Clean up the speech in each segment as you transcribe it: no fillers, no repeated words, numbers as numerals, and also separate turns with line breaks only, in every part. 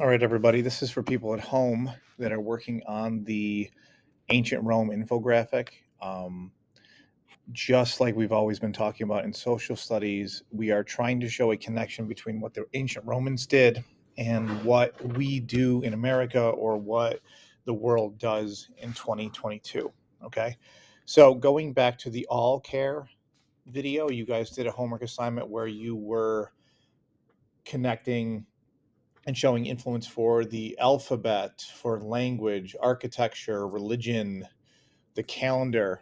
All right, everybody. This is for people at home that are working on the ancient Rome infographic. Just like we've always been talking about in social studies, we are trying to show a connection between what the ancient Romans did and what we do in America or what the world does in 2022. Okay. So going back to the all care video, you guys did a homework assignment where you were connecting and showing influence for the alphabet, for language, architecture, religion, the calendar.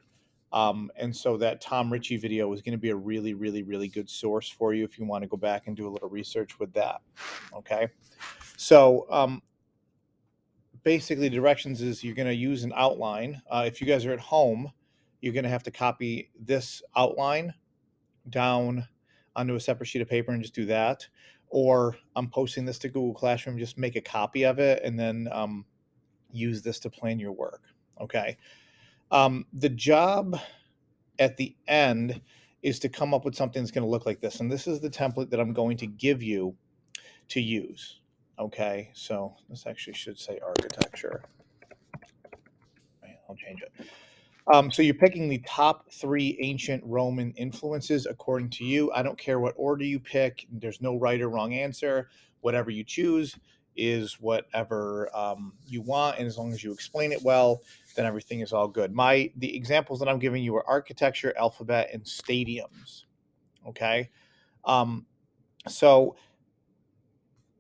And so that Tom Ritchie video is going to be a really, really, really good source for you if you want to go back and do a little research with that. Okay. So basically, the directions is you're going to use an outline. If you guys are at home, you're going to have to copy this outline down onto a separate sheet of paper and just do that. Or I'm posting this to Google Classroom, just make a copy of it and then use this to plan your work. Okay. The job at the end is to come up with something that's going to look like this. And this is the template that I'm going to give you to use. Okay. So this actually should say architecture. I'll change it. So you're picking the top 3 ancient Roman influences according to you. I don't care what order you pick. There's no right or wrong answer. Whatever you choose is whatever you want, and as long as you explain it well, then everything is all good. The examples that I'm giving you are architecture, alphabet, and stadiums. Okay, so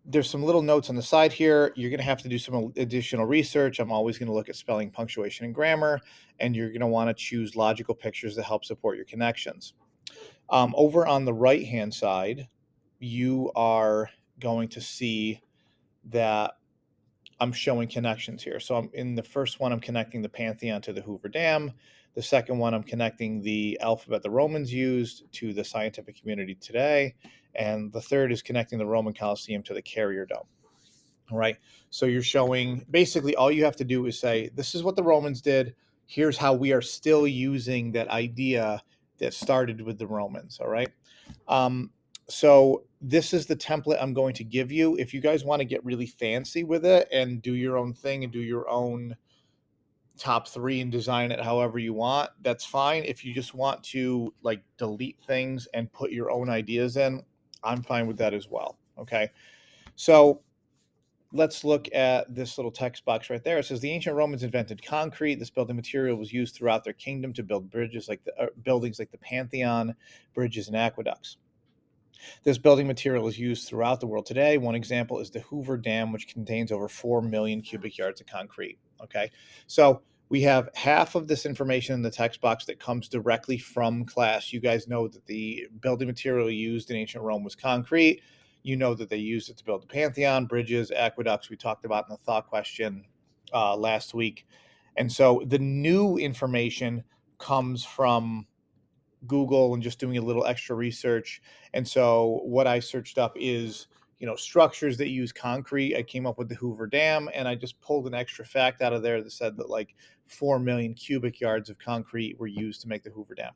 there's some little notes on the side here. You're going to have to do some additional research. I'm always going to look at spelling, punctuation, and grammar, and you're going to want to choose logical pictures that help support your connections. Over on the right-hand side, you are going to see that I'm showing connections here. So I'm in the first one, I'm connecting the Pantheon to the Hoover Dam. The second one, I'm connecting the alphabet the Romans used to the scientific community today. And the third is connecting the Roman Colosseum to the Carrier Dome. All right. So you're showing basically all you have to do is say, this is what the Romans did. Here's how we are still using that idea that started with the Romans. All right. So this is the template I'm going to give you. If you guys want to get really fancy with it and do your own thing and do your own top 3 and design it however you want, that's fine. If you just want to like delete things and put your own ideas in, I'm fine with that as well. Okay. So let's look at this little text box right there. It says the ancient Romans invented concrete. This building material was used throughout their kingdom to build buildings like the Pantheon, bridges, and aqueducts. This building material is used throughout the world today. One example is the Hoover Dam, which contains over 4 million cubic yards of concrete. Okay, so we have half of this information in the text box that comes directly from class. You guys know that the building material used in ancient Rome was concrete. You know that they used it to build the Pantheon, bridges, aqueducts. We talked about in the thought question last week. And so the new information comes from Google and just doing a little extra research. And so what I searched up is, structures that use concrete. I came up with the Hoover Dam, and I just pulled an extra fact out of there that said that like 4 million cubic yards of concrete were used to make the Hoover Dam.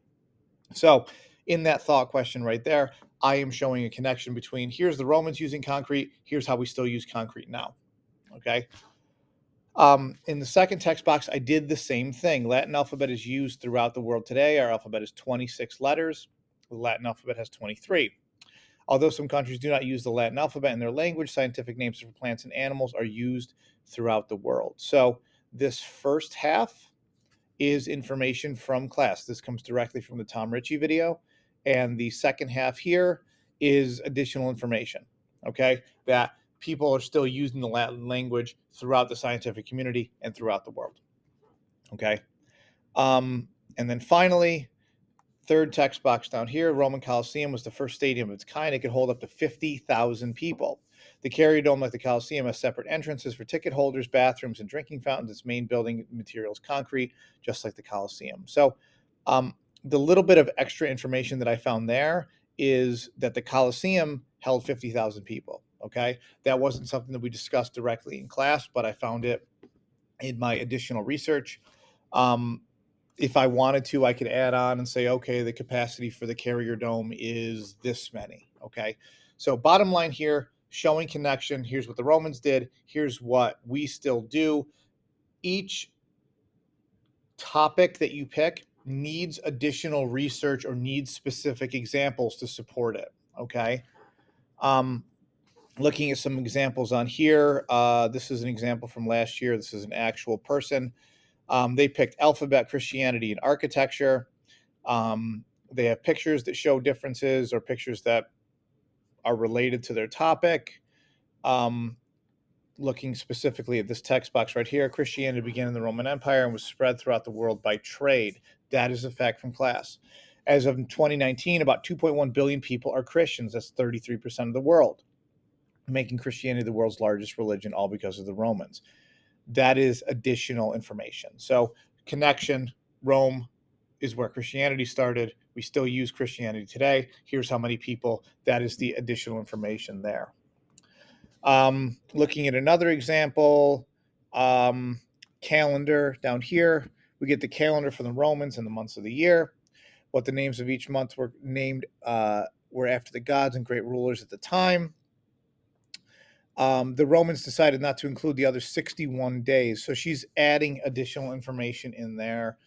So in that thought question right there, I am showing a connection between here's the Romans using concrete, here's how we still use concrete now. Okay. In the second text box, I did the same thing. Latin alphabet is used throughout the world today. Our alphabet is 26 letters. The Latin alphabet has 23. Although some countries do not use the Latin alphabet in their language, scientific names for plants and animals are used throughout the world. So this first half is information from class. This comes directly from the Tom Ritchie video. And the second half here is additional information, okay, that people are still using the Latin language throughout the scientific community and throughout the world, okay? And then finally, third text box down here, Roman Colosseum was the first stadium of its kind. It could hold up to 50,000 people. The Carrier Dome, like the Colosseum, has separate entrances for ticket holders, bathrooms, and drinking fountains. Its main building material is concrete, just like the Colosseum. So the little bit of extra information that I found there is that the Colosseum held 50,000 people, okay? That wasn't something that we discussed directly in class, but I found it in my additional research. If I wanted to, I could add on and say, okay, the capacity for the Carrier Dome is this many. Okay. So bottom line here, showing connection. Here's what the Romans did. Here's what we still do. Each topic that you pick needs additional research or needs specific examples to support it. Okay. Um, Looking at some examples on here. This is an example from last year. This is an actual person. They picked alphabet, Christianity, and architecture. They have pictures that show differences or pictures that are related to their topic. Um, Looking specifically at this text box right here, Christianity began in the Roman Empire and was spread throughout the world by trade. That is a fact from class. As of 2019, about 2.1 billion people are Christians. That's 33% of the world, making Christianity the world's largest religion, all because of the Romans. That is additional information. So, connection, Rome is where Christianity started. We still use Christianity today. Here's how many people. That is the additional information there. Looking at another example, calendar down here, we get the calendar for the Romans and the months of the year. What the names of each month were named were after the gods and great rulers at the time. The Romans decided not to include the other 61 days. So she's adding additional information in there.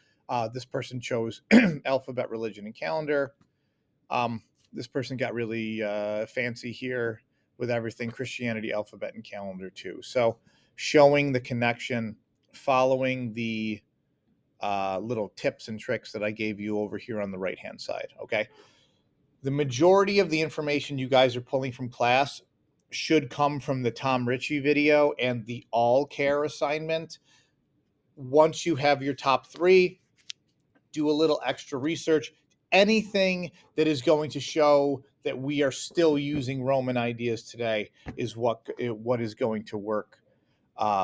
This person chose alphabet, religion, and calendar. This person got really fancy here with everything Christianity, alphabet, and calendar too. So showing the connection, following the little tips and tricks that I gave you over here on the right hand side. Okay. The majority of the information you guys are pulling from class should come from the Tom Ritchie video and the all care assignment. Once you have your top three, do a little extra research. Anything that is going to show that we are still using Roman ideas today is what is going to work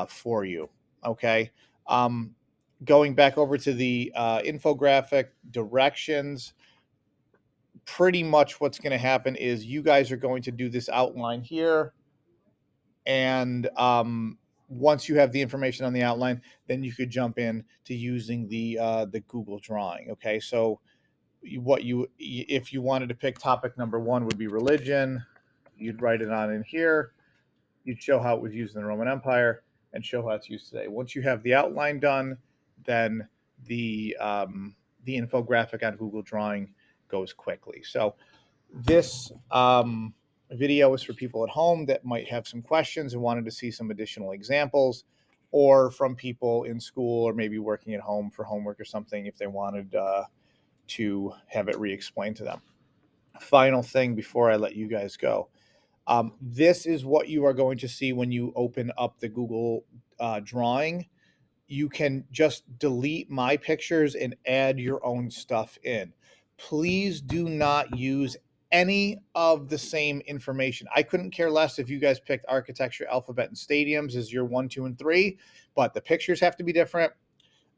for you. Okay. Um, Going back over to the infographic directions, pretty much what's going to happen is you guys are going to do this outline here, and once you have the information on the outline, then you could jump in to using the Google Drawing. Okay, so if you wanted to pick topic number one would be religion, you'd write it on in here. You'd show how it was used in the Roman Empire and show how it's used today. Once you have the outline done, then the infographic on Google Drawing goes quickly. So this video is for people at home that might have some questions and wanted to see some additional examples, or from people in school or maybe working at home for homework or something if they wanted to have it re-explained to them. Final thing before I let you guys go. This is what you are going to see when you open up the Google Drawing. You can just delete my pictures and add your own stuff in. Please do not use any of the same information. I couldn't care less if you guys picked architecture, alphabet, and stadiums as your 1, 2, and 3, but the pictures have to be different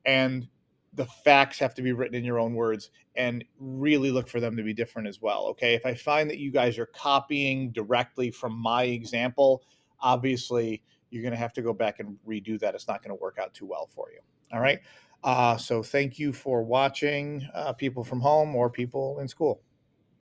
and the facts have to be written in your own words, and really look for them to be different as well. Okay. If I find that you guys are copying directly from my example, obviously you're going to have to go back and redo that. It's not going to work out too well for you. All right. So thank you for watching, people from home or people in school.